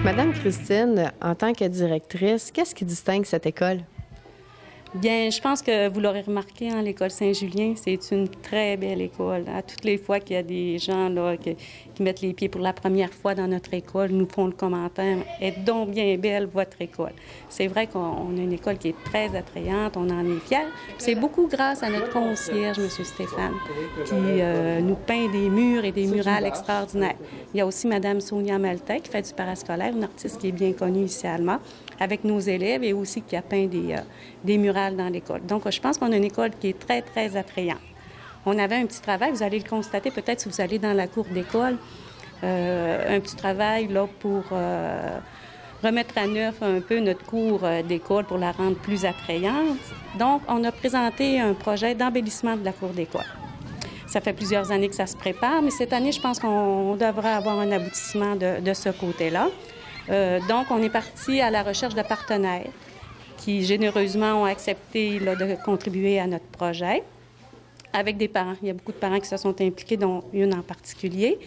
Madame Christine, en tant que directrice, qu'est-ce qui distingue cette école? Bien, je pense que vous l'aurez remarqué, hein, l'École Saint-Julien, c'est une très belle école. À toutes les fois qu'il y a des gens là, qui mettent les pieds pour la première fois dans notre école, nous font le commentaire « Est donc bien belle votre école ». C'est vrai qu'on a une école qui est très attrayante, on en est fiers. C'est beaucoup grâce à notre concierge, M. Stéphane, qui nous peint des murs et des murales extraordinaires. Il y a aussi Mme Sonia Maltais qui fait du parascolaire, une artiste qui est bien connue ici à Alma, avec nos élèves et aussi qui a peint des murales dans l'école. Donc, je pense qu'on a une école qui est très, très attrayante. On avait un petit travail, vous allez le constater peut-être si vous allez dans la cour d'école, un petit travail là pour remettre à neuf un peu notre cour d'école pour la rendre plus attrayante. Donc, on a présenté un projet d'embellissement de la cour d'école. Ça fait plusieurs années que ça se prépare, mais cette année, je pense qu'on devrait avoir un aboutissement de ce côté-là. Donc, on est parti à la recherche de partenaires qui, généreusement, ont accepté là, de contribuer à notre projet avec des parents. Il y a beaucoup de parents qui se sont impliqués, dont une en particulier.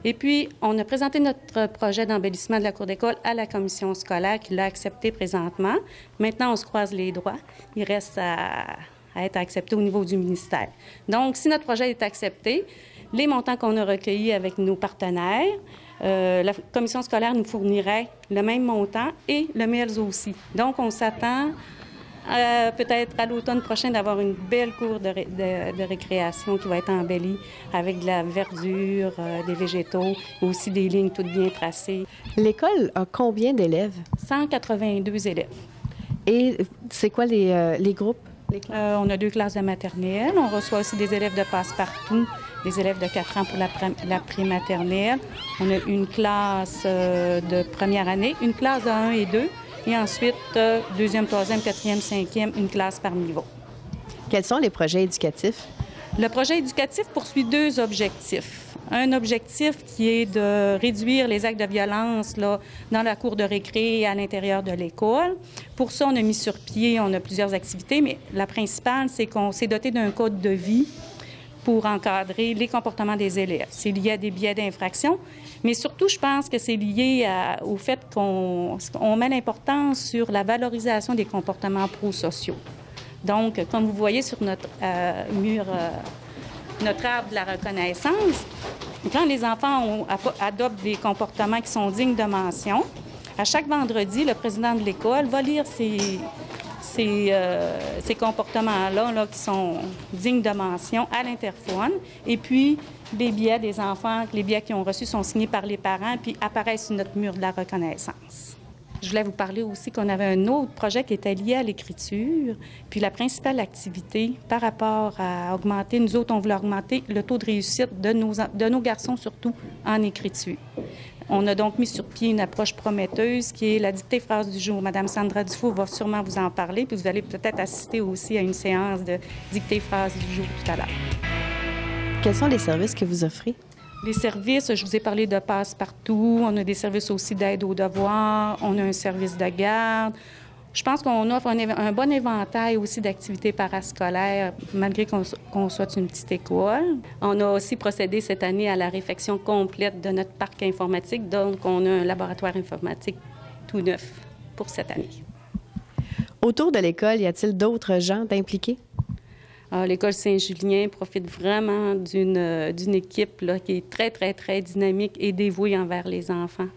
Et puis, on a présenté notre projet d'embellissement de la cour d'école à la commission scolaire qui l'a accepté présentement. Maintenant, on se croise les doigts. Il reste à être accepté au niveau du ministère. Donc, si notre projet est accepté, les montants qu'on a recueillis avec nos partenaires, la commission scolaire nous fournirait le même montant et le MELS aussi. Donc, on s'attend peut-être à l'automne prochain d'avoir une belle cour de récréation qui va être embellie avec de la verdure, des végétaux, aussi des lignes toutes bien tracées. L'école a combien d'élèves? 182 élèves. Et c'est quoi les groupes? On a 2 classes de maternelle. On reçoit aussi des élèves de passe-partout, des élèves de 4 ans pour la prématernelle. On a une classe de première année, une classe de 1 et 2, et ensuite, 2e, 3e, 4e, 5e, une classe par niveau. Quels sont les projets éducatifs? Le projet éducatif poursuit 2 objectifs. Un objectif qui est de réduire les actes de violence là, dans la cour de récré et à l'intérieur de l'école. Pour ça, on a mis sur pied, on a plusieurs activités, mais la principale, c'est qu'on s'est doté d'un code de vie pour encadrer les comportements des élèves. C'est lié à des biais d'infraction, mais surtout, je pense que c'est lié au fait qu'on met l'importance sur la valorisation des comportements prosociaux. Donc, comme vous voyez sur notre mur, notre arbre de la reconnaissance, quand les enfants adoptent des comportements qui sont dignes de mention, à chaque vendredi, le président de l'école va lire ces comportements-là là, qui sont dignes de mention à l'interphone. Et puis, les billets des enfants, les billets qu'ils ont reçus sont signés par les parents puis apparaissent sur notre mur de la reconnaissance. Je voulais vous parler aussi qu'on avait un autre projet qui était lié à l'écriture. Puis la principale activité par rapport à augmenter, nous autres, on voulait augmenter le taux de réussite de nos garçons, surtout en écriture. On a donc mis sur pied une approche prometteuse qui est la dictée phrase du jour. Madame Sandra Dufault va sûrement vous en parler, puis vous allez peut-être assister aussi à une séance de dictée phrase du jour tout à l'heure. Quels sont les services que vous offrez? Les services, je vous ai parlé de passe-partout. On a des services aussi d'aide aux devoirs. On a un service de garde. Je pense qu'on offre un bon éventail aussi d'activités parascolaires, malgré qu'on soit une petite école. On a aussi procédé cette année à la réfection complète de notre parc informatique. Donc, on a un laboratoire informatique tout neuf pour cette année. Autour de l'école, y a-t-il d'autres gens impliqués? L'École Saint-Julien profite vraiment d'une équipe là, qui est très, très, très dynamique et dévouée envers les enfants.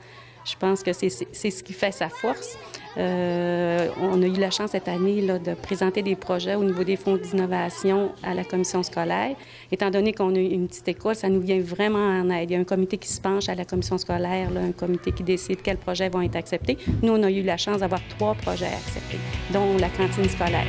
Je pense que c'est ce qui fait sa force. On a eu la chance cette année là, de présenter des projets au niveau des fonds d'innovation à la commission scolaire. Étant donné qu'on a une petite école, ça nous vient vraiment en aide. Il y a un comité qui se penche à la commission scolaire, là, un comité qui décide quels projets vont être acceptés. Nous, on a eu la chance d'avoir 3 projets acceptés, dont la cantine scolaire.